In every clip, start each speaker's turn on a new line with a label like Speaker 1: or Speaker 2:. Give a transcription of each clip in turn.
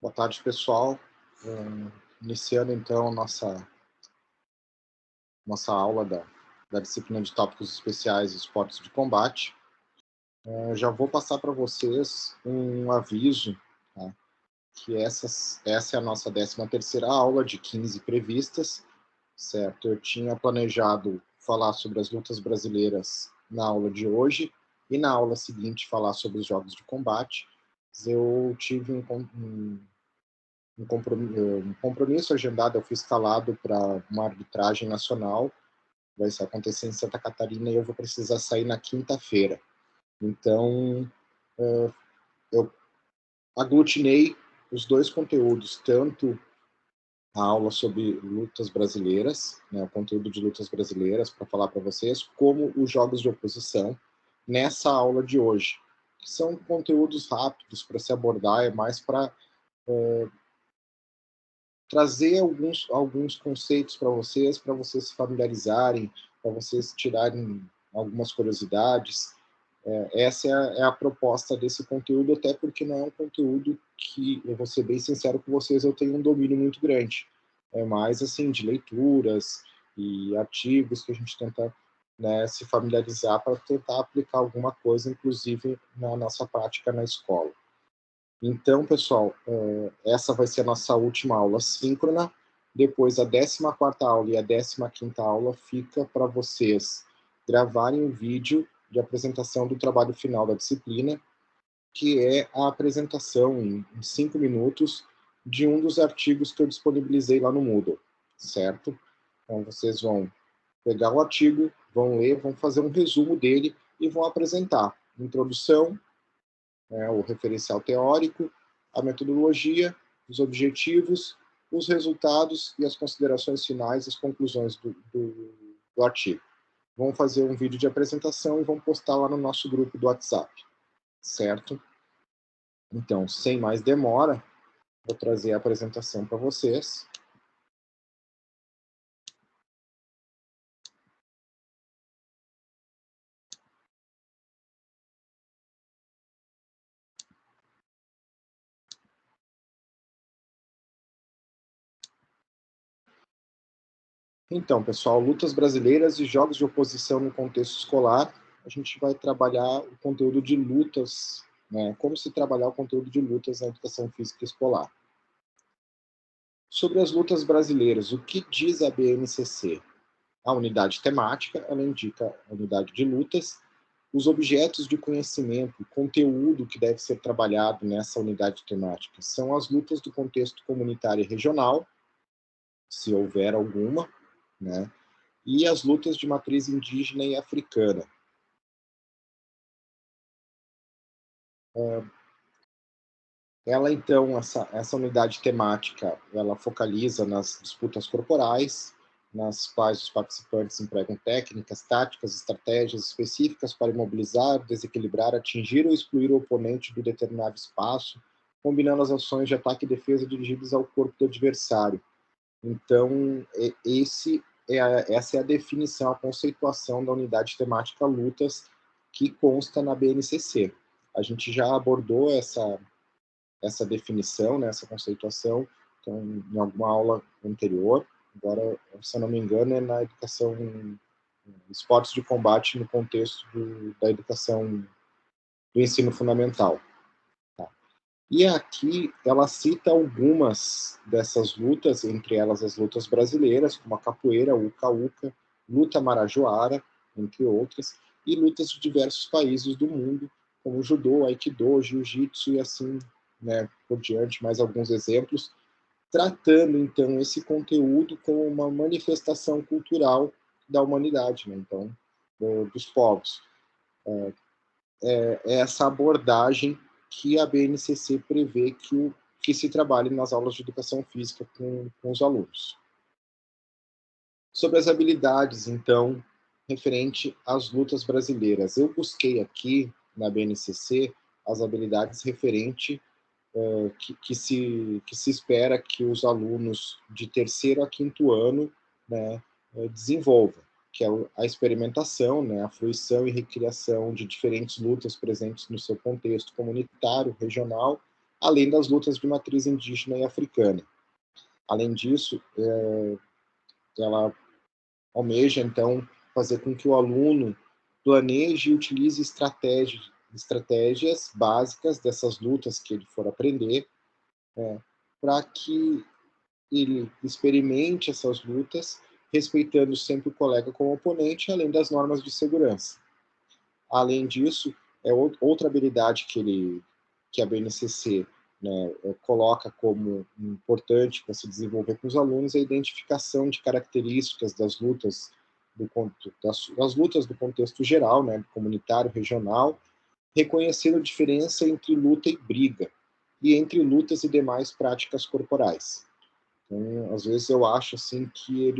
Speaker 1: Boa tarde, pessoal. Iniciando, então, a nossa aula da disciplina de tópicos especiais e esportes de combate. Já vou passar para vocês um aviso, tá? Que essa é a nossa 13ª aula de 15 previstas, certo? Eu tinha planejado falar sobre as lutas brasileiras na aula de hoje e na aula seguinte falar sobre os jogos de combate. Eu tive um compromisso agendado, eu fui escalado para uma arbitragem nacional, vai acontecer em Santa Catarina e eu vou precisar sair na quinta-feira. Então, eu aglutinei os dois conteúdos, tanto a aula sobre lutas brasileiras, né, o conteúdo de lutas brasileiras para falar para vocês, como os jogos de oposição, nessa aula de hoje. Que são conteúdos rápidos para se abordar, é mais para trazer alguns conceitos para vocês se familiarizarem, para vocês tirarem algumas curiosidades. Essa é a proposta desse conteúdo, até porque não é um conteúdo que, eu vou ser bem sincero com vocês, eu tenho um domínio muito grande. É mais, assim, de leituras e artigos que a gente tenta, né, se familiarizar para tentar aplicar alguma coisa, inclusive na nossa prática na escola. Então, pessoal, essa vai ser a nossa última aula síncrona. Depois, a 14ª aula e a 15ª aula fica para vocês gravarem um vídeo de apresentação do trabalho final da disciplina, que é a apresentação em 5 minutos de um dos artigos que eu disponibilizei lá no Moodle, certo? Então, vocês vão pegar o artigo, vão ler, vão fazer um resumo dele e vão apresentar introdução, o referencial teórico, a metodologia, os objetivos, os resultados e as considerações finais, as conclusões do artigo. Vão fazer um vídeo de apresentação e vão postar lá no nosso grupo do WhatsApp, certo? Então, sem mais demora, vou trazer a apresentação para vocês. Então, pessoal, lutas brasileiras e jogos de oposição no contexto escolar. A gente vai trabalhar o conteúdo de lutas, né? Como se trabalhar o conteúdo de lutas na educação física escolar. Sobre as lutas brasileiras, o que diz a BNCC? A unidade temática, ela indica a unidade de lutas, os objetos de conhecimento, o conteúdo que deve ser trabalhado nessa unidade temática são as lutas do contexto comunitário e regional, se houver alguma, né? E as lutas de matriz indígena e africana. Ela, então, essa unidade temática, ela focaliza nas disputas corporais, nas quais os participantes empregam técnicas, táticas, estratégias específicas para imobilizar, desequilibrar, atingir ou excluir o oponente do determinado espaço, combinando as ações de ataque e defesa dirigidas ao corpo do adversário. Então, essa é a definição, a conceituação da unidade temática lutas que consta na BNCC. A gente já abordou essa definição, né, essa conceituação, então, em alguma aula anterior. Agora, se eu não me engano, é na educação, esportes de combate no contexto da educação do ensino fundamental. Tá? E aqui ela cita algumas dessas lutas, entre elas as lutas brasileiras, como a capoeira, o uca-uca, luta marajoara, entre outras, e lutas de diversos países do mundo, como judô, aikido, jiu-jitsu e assim, né, por diante, mais alguns exemplos, tratando então esse conteúdo como uma manifestação cultural da humanidade, né, então, dos povos. É essa abordagem que a BNCC prevê que se trabalhe nas aulas de educação física com os alunos. Sobre as habilidades, então, referente às lutas brasileiras, eu busquei aqui na BNCC as habilidades referente que se espera que os alunos de 3º a 5º ano, né, desenvolvam, que é a experimentação, né, a fruição e recriação de diferentes lutas presentes no seu contexto comunitário, regional, além das lutas de matriz indígena e africana. Além disso, ela almeja, então, fazer com que o aluno planeje e utilize estratégias básicas dessas lutas que ele for aprender, para que ele experimente essas lutas, respeitando sempre o colega como oponente, além das normas de segurança. Além disso, outra habilidade que a BNCC, né, coloca como importante para se desenvolver com os alunos é a identificação de características das lutas das lutas do contexto geral, né, comunitário, regional, reconhecendo a diferença entre luta e briga, e entre lutas e demais práticas corporais. Então, às vezes eu acho assim que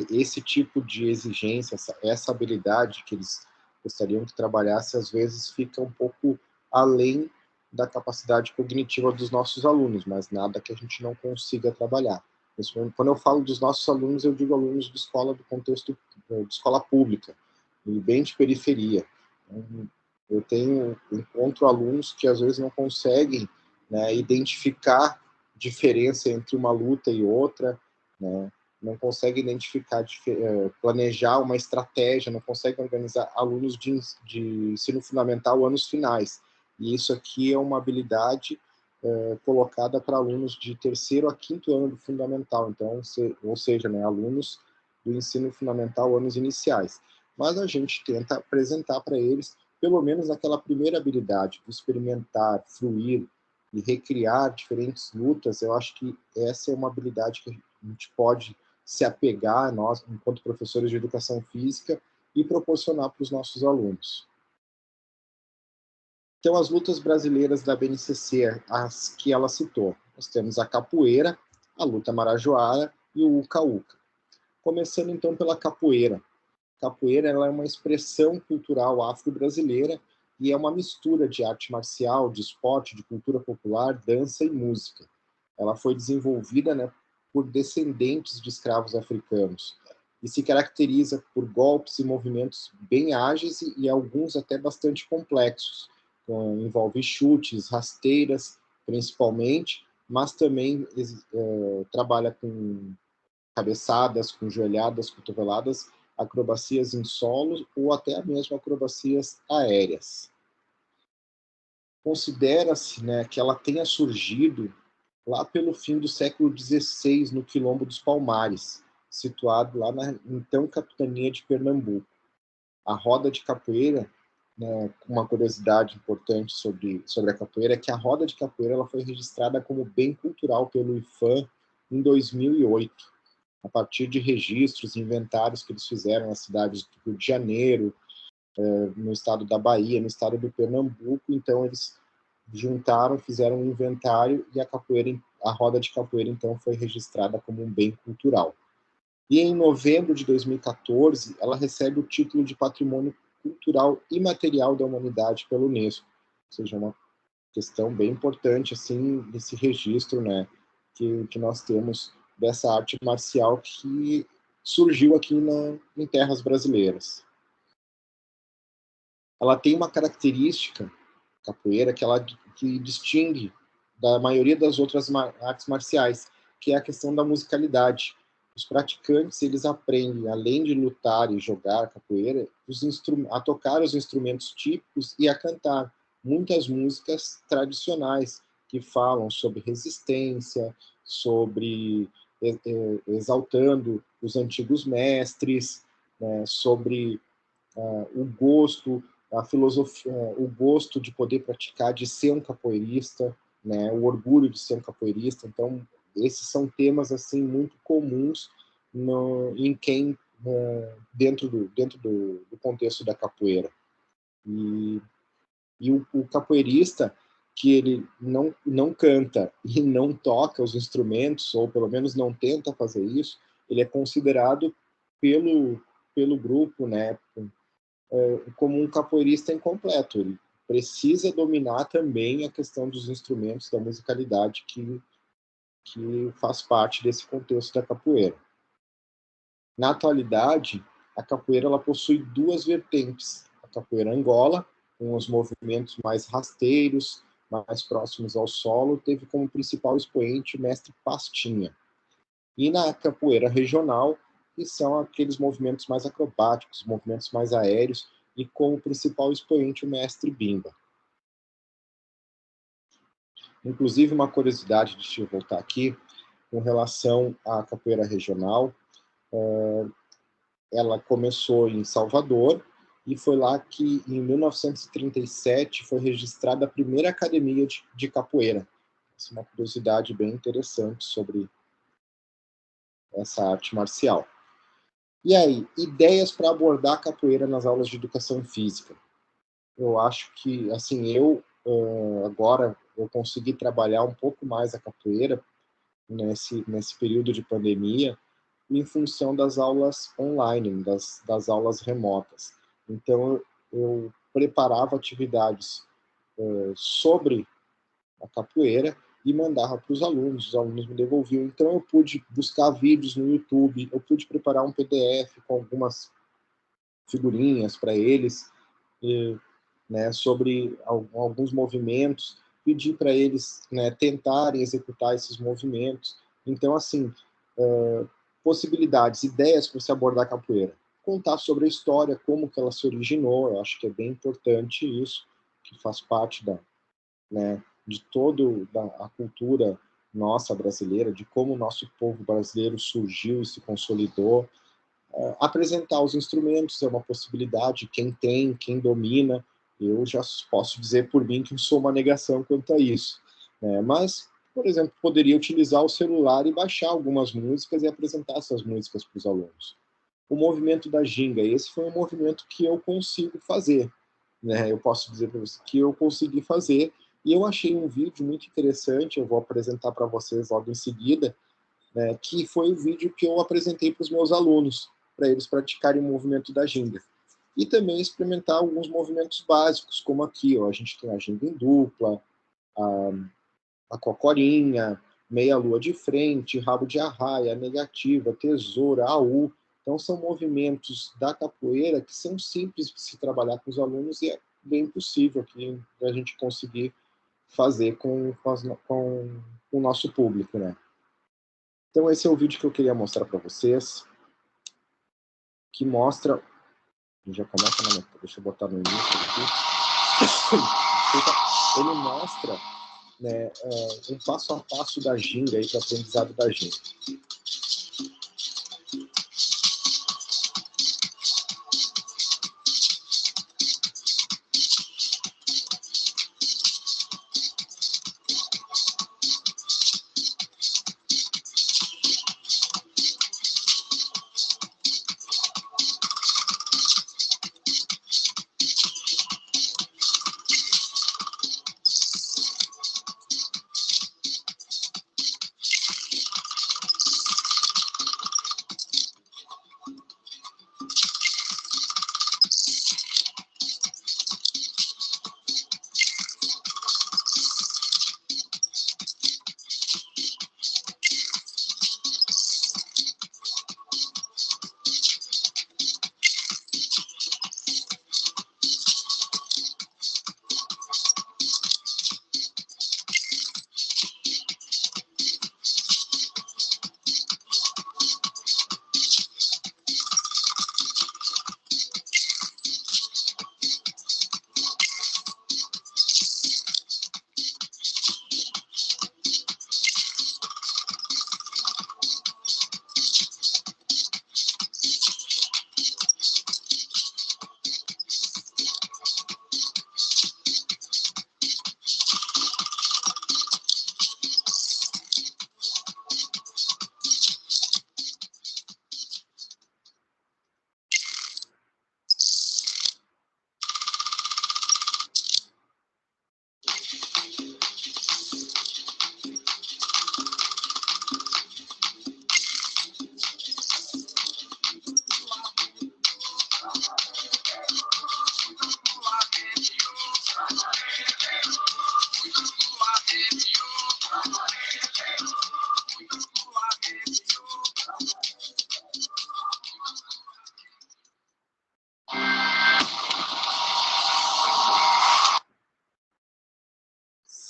Speaker 1: esse tipo de exigência, essa habilidade que eles gostariam que trabalhasse, às vezes fica um pouco além da capacidade cognitiva dos nossos alunos, mas nada que a gente não consiga trabalhar. Quando eu falo dos nossos alunos, eu digo alunos de escola do contexto de escola pública, e bem de periferia. Eu encontro alunos que às vezes não conseguem, né, identificar diferença entre uma luta e outra, né, não consegue identificar, planejar uma estratégia, não consegue organizar alunos de ensino fundamental anos finais. E isso aqui é uma habilidade colocada para alunos de terceiro a quinto ano do fundamental, então, ou seja, né, alunos do ensino fundamental anos iniciais. Mas a gente tenta apresentar para eles, pelo menos aquela primeira habilidade, de experimentar, fruir e recriar diferentes lutas. Eu acho que essa é uma habilidade que a gente pode se apegar, nós, enquanto professores de educação física, e proporcionar para os nossos alunos. Então, as lutas brasileiras da BNCC, as que ela citou, nós temos a capoeira, a luta marajoara e o uca-uca. Começando, então, pela capoeira. Capoeira ela é uma expressão cultural afro-brasileira e é uma mistura de arte marcial, de esporte, de cultura popular, dança e música. Ela foi desenvolvida, né, por descendentes de escravos africanos e se caracteriza por golpes e movimentos bem ágeis e alguns até bastante complexos. Envolve chutes, rasteiras, principalmente, mas também trabalha com cabeçadas, com joelhadas, cotoveladas, acrobacias em solo ou até mesmo acrobacias aéreas. Considera-se, né, que ela tenha surgido lá pelo fim do século XVI, no Quilombo dos Palmares, situado lá na então capitania de Pernambuco. A roda de capoeira, né, uma curiosidade importante sobre a capoeira, é que a roda de capoeira ela foi registrada como bem cultural pelo IFAM em 2008, a partir de registros e inventários que eles fizeram nas cidades do Rio de Janeiro, no estado da Bahia, no estado do Pernambuco. Então eles juntaram, fizeram um inventário e a roda de capoeira então foi registrada como um bem cultural. E em novembro de 2014, ela recebe o título de Patrimônio Cultural Imaterial da Humanidade pela Unesco. Ou seja, uma questão bem importante assim desse registro, né, que nós temos dessa arte marcial que surgiu aqui em terras brasileiras. Ela tem uma característica, capoeira, que distingue da maioria das outras artes marciais, que é a questão da musicalidade. Os praticantes, eles aprendem, além de lutar e jogar capoeira, a tocar os instrumentos típicos e a cantar muitas músicas tradicionais que falam sobre resistência, sobre exaltando os antigos mestres, né, sobre o gosto, a filosofia, o gosto de poder praticar, de ser um capoeirista, né, o orgulho de ser um capoeirista. Então, esses são temas assim muito comuns em quem dentro do contexto da capoeira. E o capoeirista que ele não canta e não toca os instrumentos, ou pelo menos não tenta fazer isso, ele é considerado pelo grupo, né, como um capoeirista incompleto. Ele precisa dominar também a questão dos instrumentos, da musicalidade que faz parte desse contexto da capoeira. Na atualidade, a capoeira ela possui duas vertentes: a capoeira Angola, com os movimentos mais rasteiros, mais próximos ao solo, teve como principal expoente o mestre Pastinha. E na capoeira regional, que são aqueles movimentos mais acrobáticos, movimentos mais aéreos, e como principal expoente o mestre Bimba. Inclusive, uma curiosidade, deixa eu voltar aqui, com relação à capoeira regional, ela começou em Salvador, e foi lá que, em 1937, foi registrada a primeira academia de capoeira. Essa é uma curiosidade bem interessante sobre essa arte marcial. E aí, ideias para abordar a capoeira nas aulas de educação física? Eu acho que, assim, agora eu consegui trabalhar um pouco mais a capoeira nesse período de pandemia, em função das aulas online, das aulas remotas. Então, eu preparava atividades sobre a capoeira e mandava para os alunos me devolviam. Então, eu pude buscar vídeos no YouTube, eu pude preparar um PDF com algumas figurinhas para eles, né, sobre alguns movimentos, pedir para eles, né, tentarem executar esses movimentos. Então, assim, possibilidades, ideias para você abordar a capoeira. Contar sobre a história, como que ela se originou, eu acho que é bem importante isso, que faz parte de toda a cultura nossa brasileira, de como o nosso povo brasileiro surgiu e se consolidou. Apresentar os instrumentos é uma possibilidade, quem tem, quem domina. Eu já posso dizer por mim que eu sou uma negação quanto a isso, né? Mas, por exemplo, poderia utilizar o celular e baixar algumas músicas e apresentar essas músicas para os alunos. O movimento da ginga, esse foi um movimento que eu consigo fazer, né? Eu posso dizer para você que eu consegui fazer, e eu achei um vídeo muito interessante, eu vou apresentar para vocês logo em seguida, né, que foi o vídeo que eu apresentei para os meus alunos, para eles praticarem o movimento da ginga. E também experimentar alguns movimentos básicos, como aqui, ó, a gente tem a ginga em dupla, a cocorinha, meia lua de frente, rabo de arraia, negativa, tesoura, AU. Então são movimentos da capoeira que são simples de se trabalhar com os alunos e é bem possível aqui a gente conseguir fazer com o nosso público, né? Então esse é o vídeo que eu queria mostrar para vocês, que mostra, já começa na minha, deixa eu botar no início aqui, ele mostra, né, um passo a passo da ginga, para o aprendizado da ginga.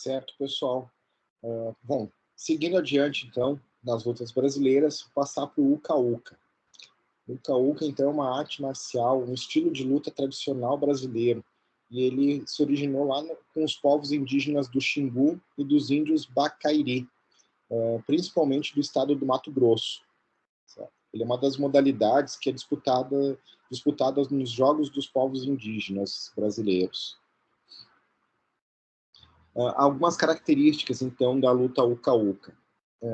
Speaker 1: Certo, pessoal. Bom, seguindo adiante, então, nas lutas brasileiras, passar para o Uka-Uka. O Uka-Uka, então, é uma arte marcial, um estilo de luta tradicional brasileiro. E ele se originou lá com os povos indígenas do Xingu e dos índios Bacairi, principalmente do estado do Mato Grosso. Certo? Ele é uma das modalidades que é disputada nos Jogos dos Povos Indígenas Brasileiros. Algumas características, então, da luta Uka-Uka.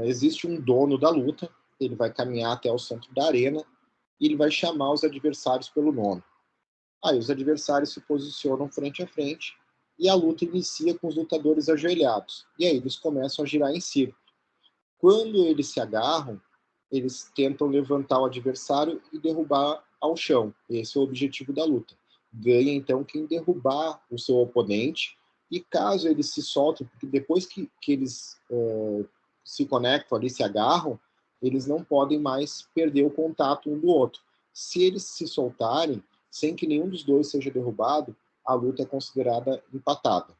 Speaker 1: Existe um dono da luta, ele vai caminhar até o centro da arena e ele vai chamar os adversários pelo nome. Aí os adversários se posicionam frente a frente e a luta inicia com os lutadores ajoelhados. E aí eles começam a girar em círculo. Quando eles se agarram, eles tentam levantar o adversário e derrubar ao chão. Esse é o objetivo da luta. Ganha, então, quem derrubar o seu oponente. E caso eles se soltem, porque depois que eles se conectam ali, se agarram, eles não podem mais perder o contato um do outro. Se eles se soltarem, sem que nenhum dos dois seja derrubado, a luta é considerada empatada.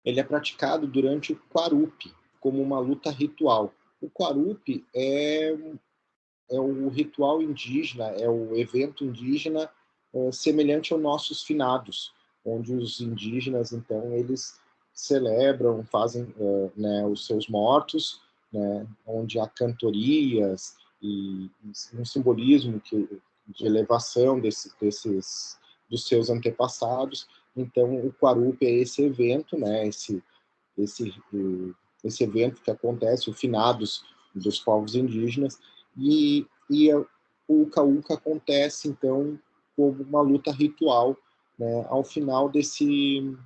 Speaker 1: Ele é praticado durante o Quarupi, como uma luta ritual. O Quarupi é o ritual indígena, é o evento indígena semelhante aos nossos finados, onde os indígenas, então, eles celebram, fazem né, os seus mortos, né, onde há cantorias e um simbolismo de elevação dos seus antepassados. Então, o Quarupi é esse evento, né, esse evento que acontece, o finados dos povos indígenas, e o Uka-Uka acontece, então, como uma luta ritual, né, ao final desse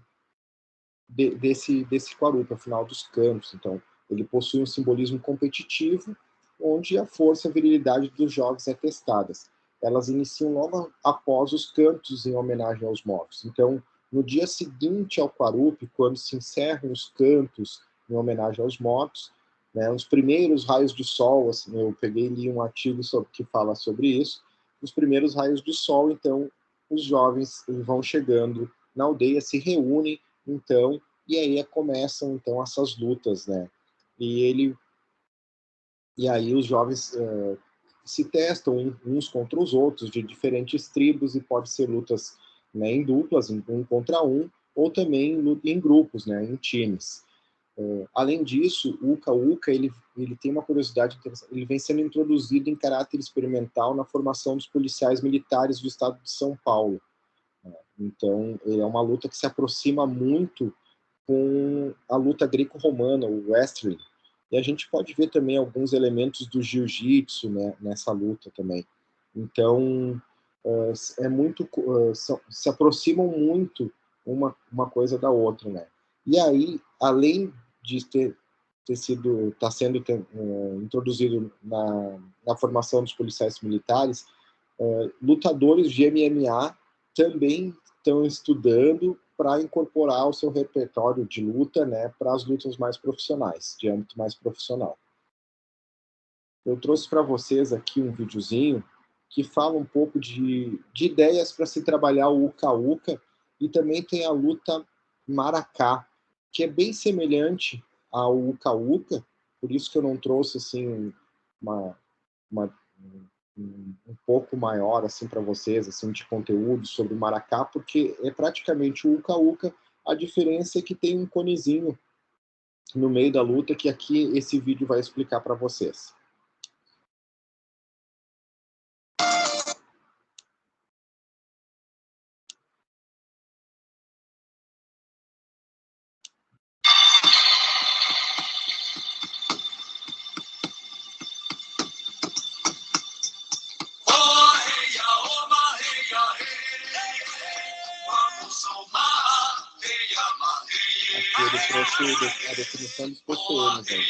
Speaker 1: Quarupa, ao final dos cantos. Então, ele possui um simbolismo competitivo, onde a força e a virilidade dos jogos é testadas. Elas iniciam logo após os cantos em homenagem aos mortos. Então, no dia seguinte ao Quarupi, quando se encerram os cantos em homenagem aos mortos, né, os primeiros raios de sol, assim, eu peguei ali um artigo que fala sobre isso, os primeiros raios de sol, então, os jovens vão chegando na aldeia, se reúnem, então, e aí começam, então, essas lutas, né, e aí os jovens se testam uns contra os outros, de diferentes tribos, e pode ser lutas, né, em duplas, um contra um, ou também em grupos, né, em times. Além disso, o Uka-Uka, ele tem uma curiosidade interessante, ele vem sendo introduzido em caráter experimental na formação dos policiais militares do estado de São Paulo. Então, ele é uma luta que se aproxima muito com a luta greco-romana, o wrestling. E a gente pode ver também alguns elementos do jiu-jitsu, né, nessa luta também. Então, se aproximam muito uma coisa da outra, né? E aí, além de estar sendo introduzido na formação dos policiais militares, lutadores de MMA também estão estudando para incorporar ao seu repertório de luta, né, para as lutas mais profissionais, de âmbito mais profissional. Eu trouxe para vocês aqui um videozinho que fala um pouco de ideias para se trabalhar o Uka-Uka, e também tem a luta Maracá, que é bem semelhante ao Uka-Uka, por isso que eu não trouxe assim um pouco maior assim para vocês, assim, de conteúdo sobre o maracá, porque é praticamente o Uka-Uka. A diferença é que tem um conezinho no meio da luta, que aqui esse vídeo vai explicar para vocês. Aqui ele trouxe a definição dos PCMs aí.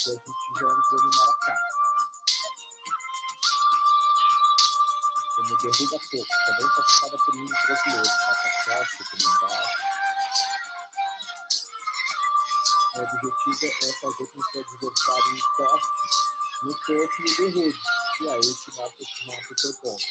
Speaker 1: Aqui a gente já entrou no Maracá. Como derruba pouco, também praticada por índios brasileiros, Pataxó, Tupinambá. O objetivo é fazer com que o adversário encoste no corpo e derrube. E aí se mata o seu ponto.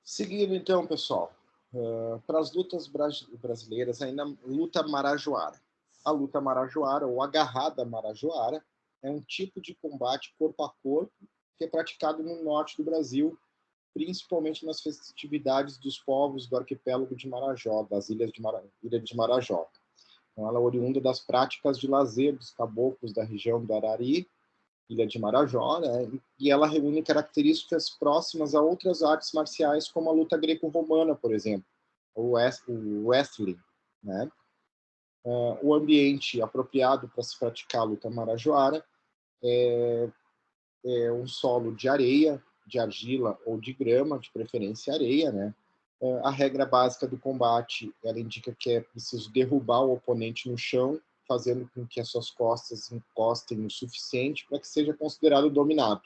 Speaker 1: Seguindo então, pessoal, para as lutas brasileiras, ainda luta marajoara. A luta marajoara, ou agarrada marajoara, é um tipo de combate corpo a corpo que é praticado no norte do Brasil, principalmente nas festividades dos povos do arquipélago de Marajó, das ilha de Marajó. Então, ela é oriunda das práticas de lazer dos caboclos da região do Arari, Ilha de Marajó, né? E ela reúne características próximas a outras artes marciais, como a luta greco-romana, por exemplo, o wrestling, né? O ambiente apropriado para se praticar a luta marajoara é um solo de areia, de argila ou de grama, de preferência areia, né? A regra básica do combate, ela indica que é preciso derrubar o oponente no chão, fazendo com que as suas costas encostem o suficiente para que seja considerado dominado.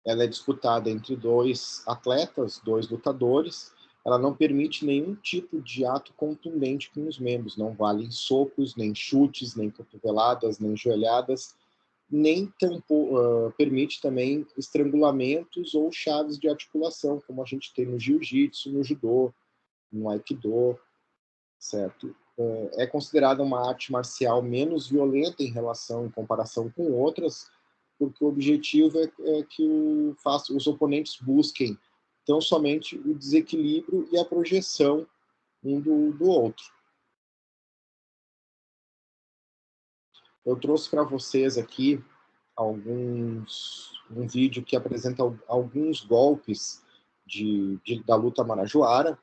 Speaker 1: Ela é disputada entre dois atletas, dois lutadores. Ela não permite nenhum tipo de ato contundente com os membros. Não valem socos, nem chutes, nem cotoveladas, nem joelhadas, nem permite também estrangulamentos ou chaves de articulação, como a gente tem no jiu-jitsu, no judô, no aikido, certo? É considerada uma arte marcial menos violenta em comparação com outras, porque o objetivo é que os oponentes busquem tão somente o desequilíbrio e a projeção um do outro. Eu trouxe para vocês aqui um vídeo que apresenta alguns golpes da luta marajoara,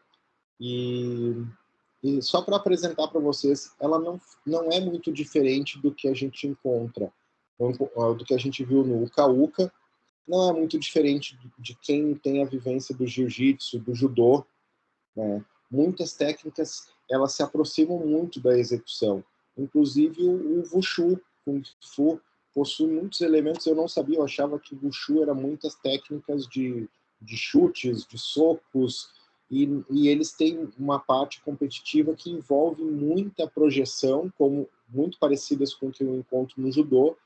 Speaker 1: e só para apresentar para vocês, ela não é muito diferente do que a gente encontra, do que a gente viu no Uka Uka, não é muito diferente de quem tem a vivência do jiu-jitsu, do judô, né? Muitas técnicas, elas se aproximam muito da execução, inclusive o Wushu, Kung Fu, possui muitos elementos, eu não sabia, eu achava que o Wushu era muitas técnicas de chutes, de socos, e eles têm uma parte competitiva que envolve muita projeção, como muito parecidas com o que eu encontro no judô,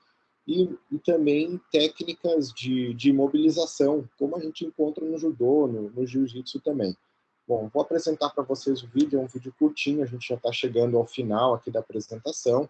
Speaker 1: e também técnicas de imobilização, como a gente encontra no judô, no jiu-jitsu também. Bom, vou apresentar para vocês o vídeo, é um vídeo curtinho, a gente já está chegando ao final aqui da apresentação.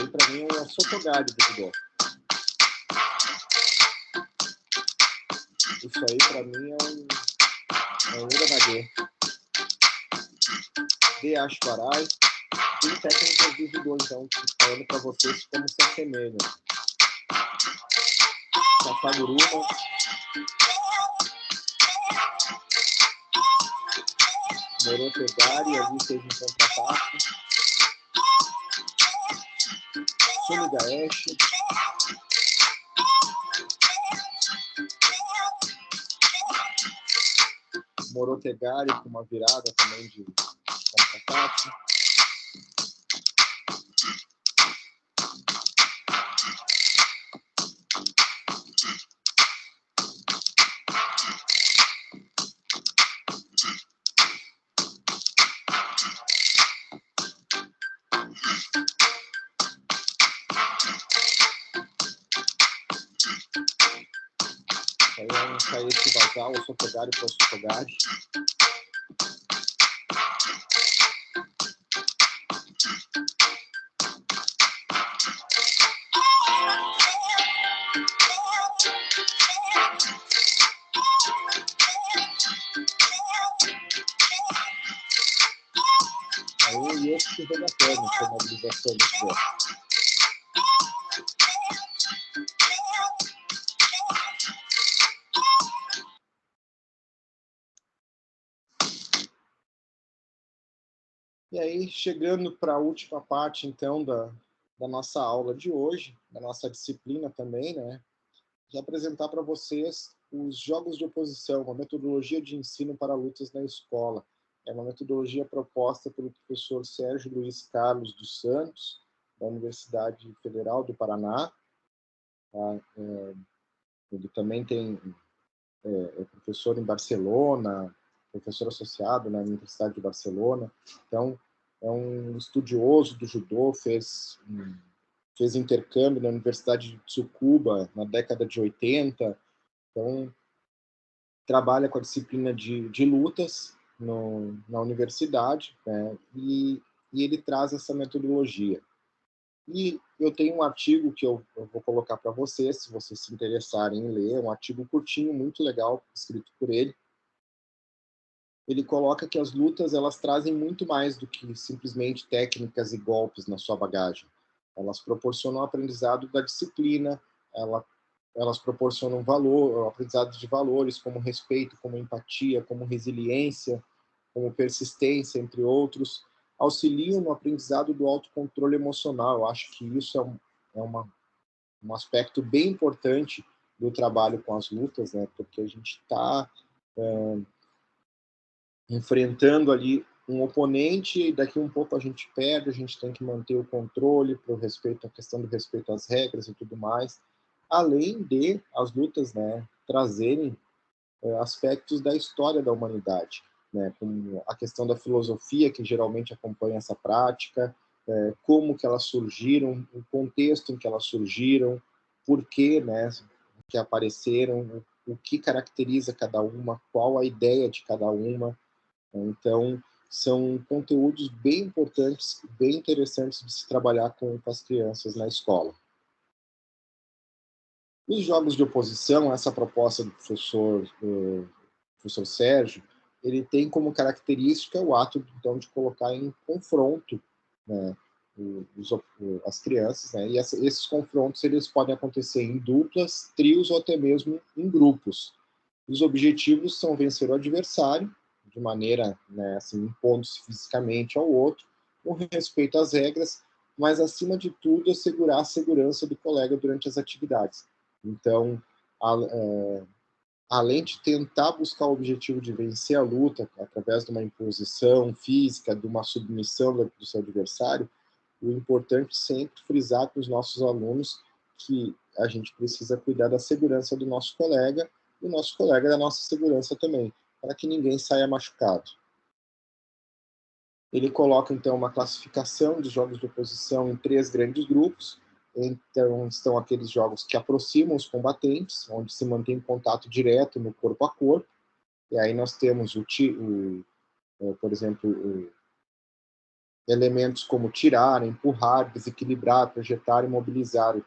Speaker 1: para mim, é o Sotogari do judô. Isso aí, para mim, é um Uranage. De Ashwarai. Tem técnicas de judô, então, falando para vocês como se assemelham. Sasaguruma. Morotegari, ali fez um contra-ataque. Sumigaeshi. Morotegari com uma virada também de contra-ataque. Aí é um Kaeshi Vazal, o Sotogari para o Sotogari. Aí o Yoshi relatando com a mobilização do jogo. E aí, chegando para a última parte, então, da nossa aula de hoje, da nossa disciplina também, né? De apresentar para vocês os jogos de oposição, uma metodologia de ensino para lutas na escola. É uma metodologia proposta pelo professor Sérgio Luiz Carlos dos Santos, da Universidade Federal do Paraná. Tá? Ele também é professor em Barcelona, professor associado na Universidade de Barcelona. Então, é um estudioso do judô, fez intercâmbio na Universidade de Tsukuba na década de 80. Então, trabalha com a disciplina de lutas na universidade, né? E ele traz essa metodologia. E eu tenho um artigo que eu vou colocar para vocês, se vocês se interessarem em ler, um artigo curtinho, muito legal, escrito por ele. Ele coloca que as lutas, elas trazem muito mais do que simplesmente técnicas e golpes na sua bagagem. Elas proporcionam o aprendizado da disciplina, elas proporcionam aprendizado de valores como respeito, como empatia, como resiliência, como persistência, entre outros. Auxiliam no aprendizado do autocontrole emocional. Eu acho que isso é um aspecto bem importante do trabalho com as lutas, né? Porque a gente está enfrentando ali um oponente, e daqui um pouco a gente perde, a gente tem que manter o controle para o respeito, a questão do respeito às regras e tudo mais, além de as lutas, né, trazerem aspectos da história da humanidade, né, como a questão da filosofia que geralmente acompanha essa prática, como que elas surgiram, o contexto em que elas surgiram, por que, né, que apareceram, o que caracteriza cada uma, qual a ideia de cada uma. Então, são conteúdos bem importantes, bem interessantes de se trabalhar com as crianças na escola. Os jogos de oposição, essa proposta do professor Sérgio, ele tem como característica o ato, então, de colocar em confronto, né, as crianças, né, e esses confrontos eles podem acontecer em duplas, trios ou até mesmo em grupos. Os objetivos são vencer o adversário, de maneira, né, assim, impondo-se fisicamente ao outro, com respeito às regras, mas, acima de tudo, assegurar a segurança do colega durante as atividades. Então, além de tentar buscar o objetivo de vencer a luta através de uma imposição física, de uma submissão do seu adversário, o importante sempre frisar com os nossos alunos que a gente precisa cuidar da segurança do nosso colega e o nosso colega da nossa segurança também, para que ninguém saia machucado. Ele coloca, então, uma classificação de jogos de oposição em 3 grandes grupos. Então, estão aqueles jogos que aproximam os combatentes, onde se mantém contato direto no corpo a corpo. E aí nós temos, por exemplo, elementos como tirar, empurrar, desequilibrar, projetar e mobilizar.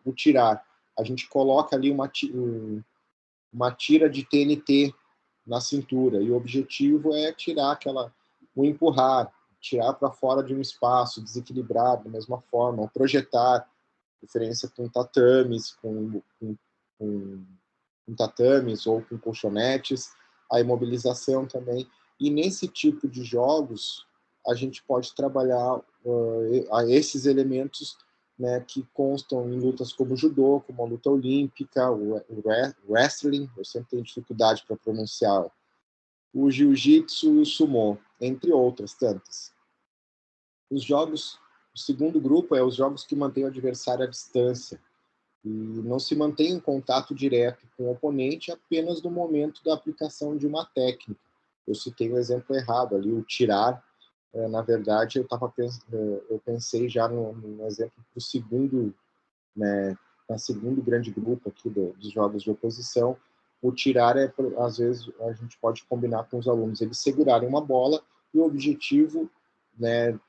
Speaker 1: O tirar, a gente coloca ali uma tira de TNT na cintura, e o objetivo é tirar o empurrar, tirar para fora de um espaço, desequilibrar da mesma forma, ou projetar, diferença com tatames, com tatames ou com colchonetes, a imobilização também. E nesse tipo de jogos, a gente pode trabalhar esses elementos, né, que constam em lutas como o judô, como a luta olímpica, o wrestling, eu sempre tenho dificuldade para pronunciar, o jiu-jitsu e o sumô, entre outras tantas. Os jogos, o segundo grupo é os jogos que mantêm o adversário à distância, e não se mantém em contato direto com o oponente apenas no momento da aplicação de uma técnica. Eu citei um exemplo errado ali, o tirar. Na verdade, eu pensei já no exemplo do segundo, né, na segundo grande grupo aqui dos jogos de oposição. O tirar às vezes, a gente pode combinar com os alunos, eles segurarem uma bola e o objetivo, né,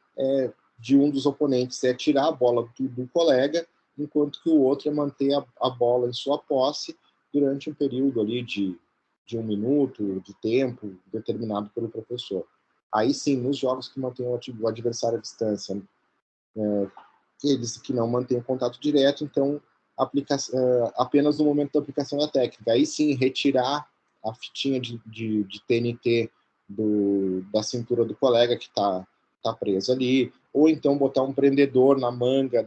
Speaker 1: de um dos oponentes é tirar a bola do colega, enquanto que o outro é manter a bola em sua posse durante um período ali de 1 minuto de tempo determinado pelo professor. Aí sim, nos jogos que mantêm o adversário à distância, eles que não mantêm contato direto, então apenas no momento da aplicação da técnica. Aí sim, retirar a fitinha de TNT da cintura do colega que está preso ali, ou então botar um prendedor na manga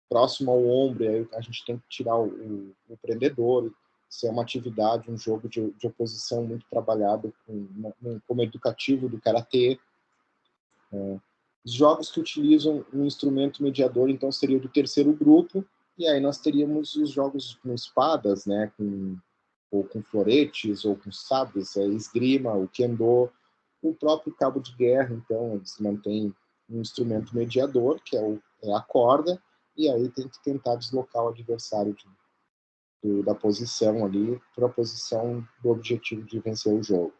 Speaker 1: próximo ao ombro, aí a gente tem que tirar o prendedor. Isso é uma atividade, um jogo de oposição muito trabalhado como educativo do karatê. Os jogos que utilizam um instrumento mediador, então, seria do terceiro grupo, e aí nós teríamos os jogos com espadas, né, ou com floretes, ou com sabres, esgrima, o kendo, o próprio cabo de guerra, então, eles mantêm um instrumento mediador, que é a corda, e aí tem que tentar deslocar o adversário da posição ali para a posição do objetivo de vencer o jogo.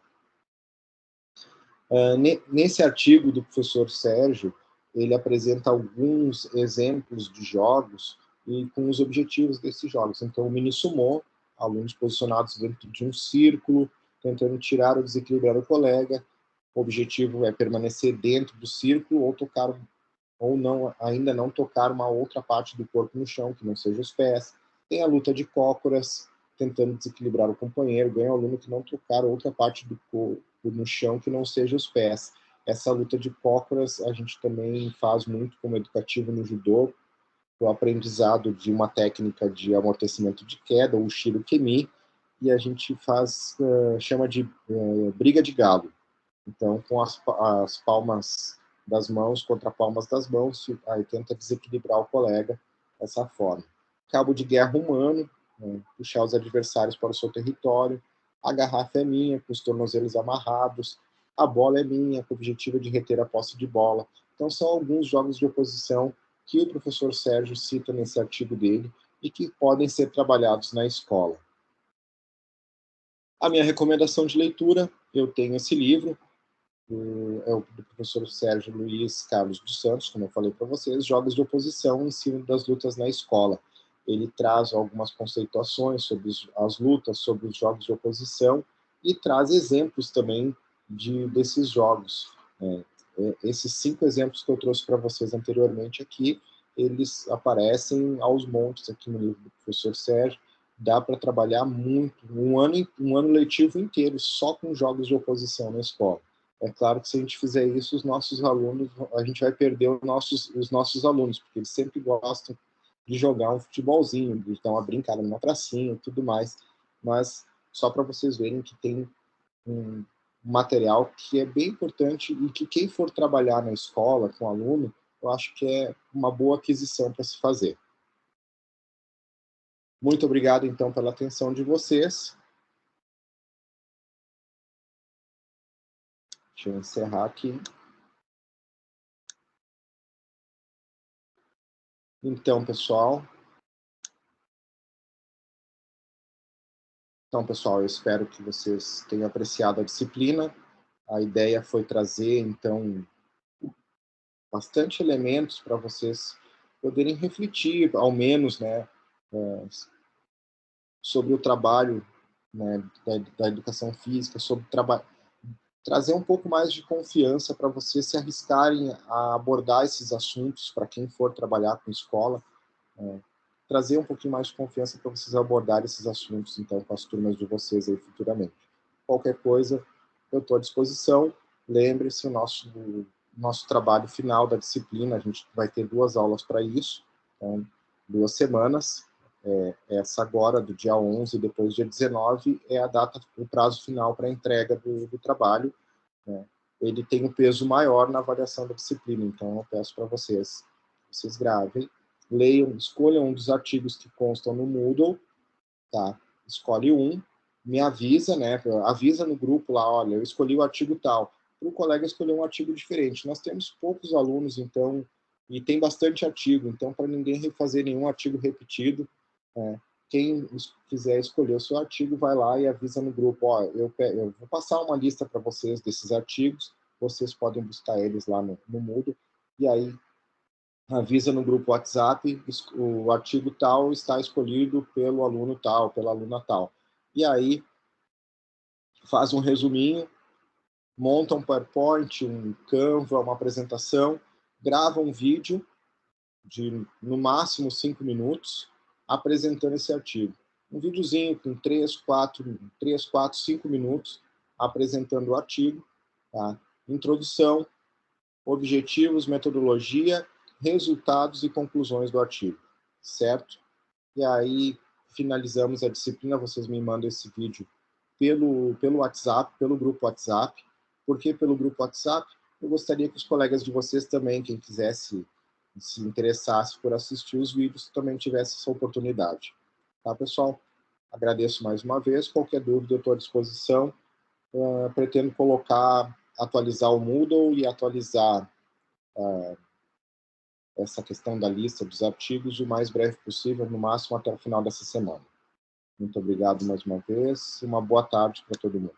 Speaker 1: Nesse artigo do professor Sérgio, ele apresenta alguns exemplos de jogos e com os objetivos desses jogos. Então, o mini sumô, alunos posicionados dentro de um círculo, tentando tirar ou desequilibrar o colega. O objetivo é permanecer dentro do círculo ainda não tocar uma outra parte do corpo no chão, que não seja os pés. Tem a luta de cócoras, tentando desequilibrar o companheiro. Ganha o aluno que não tocar outra parte do corpo no chão que não seja os pés. Essa luta de cócoras a gente também faz muito como educativo no judô, o aprendizado de uma técnica de amortecimento de queda, o shirokemi, e a gente chama de briga de galo. Então, com as palmas das mãos contra palmas das mãos, aí tenta desequilibrar o colega dessa forma. Cabo de guerra humano, puxar os adversários para o seu território. A garrafa é minha, com os tornozelos amarrados. A bola é minha, com o objetivo de reter a posse de bola. Então, são alguns jogos de oposição que o professor Sérgio cita nesse artigo dele e que podem ser trabalhados na escola. A minha recomendação de leitura, eu tenho esse livro, do professor Sérgio Luiz Carlos dos Santos, como eu falei para vocês, Jogos de Oposição, Ensino das Lutas na Escola. Ele traz algumas conceituações sobre as lutas, sobre os jogos de oposição, e traz exemplos também desses jogos. Esses 5 exemplos que eu trouxe para vocês anteriormente aqui, eles aparecem aos montes aqui no livro do professor Sérgio. Dá para trabalhar muito, um ano letivo inteiro, só com jogos de oposição na escola. É claro que se a gente fizer isso, os nossos alunos, a gente vai perder os nossos alunos, porque eles sempre gostam de jogar um futebolzinho, de dar uma brincada numa pracinha e tudo mais. Mas só para vocês verem que tem um material que é bem importante e que quem for trabalhar na escola com aluno, eu acho que é uma boa aquisição para se fazer. Muito obrigado, então, pela atenção de vocês. Deixa eu encerrar aqui. Então, pessoal, eu espero que vocês tenham apreciado a disciplina. A ideia foi trazer, então, bastante elementos para vocês poderem refletir, ao menos, né, sobre o trabalho, né, da educação física, sobre trazer um pouco mais de confiança para vocês se arriscarem a abordar esses assuntos, para quem for trabalhar com escola, trazer um pouquinho mais de confiança para vocês abordarem esses assuntos, então, com as turmas de vocês aí futuramente. Qualquer coisa, eu estou à disposição. Lembre-se, o nosso trabalho final da disciplina, a gente vai ter 2 aulas para isso, então, 2 semanas, essa agora, do dia 11 e depois dia 19, é a data, o prazo final para a entrega do trabalho, né? Ele tem um peso maior na avaliação da disciplina, então eu peço para vocês gravem, leiam, escolham um dos artigos que constam no Moodle, tá? Escolhe um, me avisa, né? Avisa no grupo lá, olha, eu escolhi o artigo tal, para o colega escolher um artigo diferente. Nós temos poucos alunos, então, e tem bastante artigo, então, para ninguém refazer nenhum artigo repetido, quem quiser escolher o seu artigo, vai lá e avisa no grupo, ó, eu vou passar uma lista para vocês desses artigos, vocês podem buscar eles lá no Moodle, e aí avisa no grupo WhatsApp, o artigo tal está escolhido pelo aluno tal, pela aluna tal. E aí faz um resuminho, monta um PowerPoint, um Canva, uma apresentação, grava um vídeo de no máximo 5 minutos apresentando esse artigo. Um videozinho com 3, 4, 5 minutos apresentando o artigo, tá? Introdução, objetivos, metodologia, resultados e conclusões do artigo, certo? E aí finalizamos a disciplina, vocês me mandam esse vídeo pelo WhatsApp, pelo grupo WhatsApp. Por que pelo grupo WhatsApp? Eu gostaria que os colegas de vocês também, quem quisesse se interessasse por assistir os vídeos, também tivesse essa oportunidade. Tá, pessoal? Agradeço mais uma vez. Qualquer dúvida, eu estou à disposição. Pretendo atualizar o Moodle e atualizar essa questão da lista dos artigos o mais breve possível, no máximo até o final dessa semana. Muito obrigado mais uma vez e uma boa tarde para todo mundo.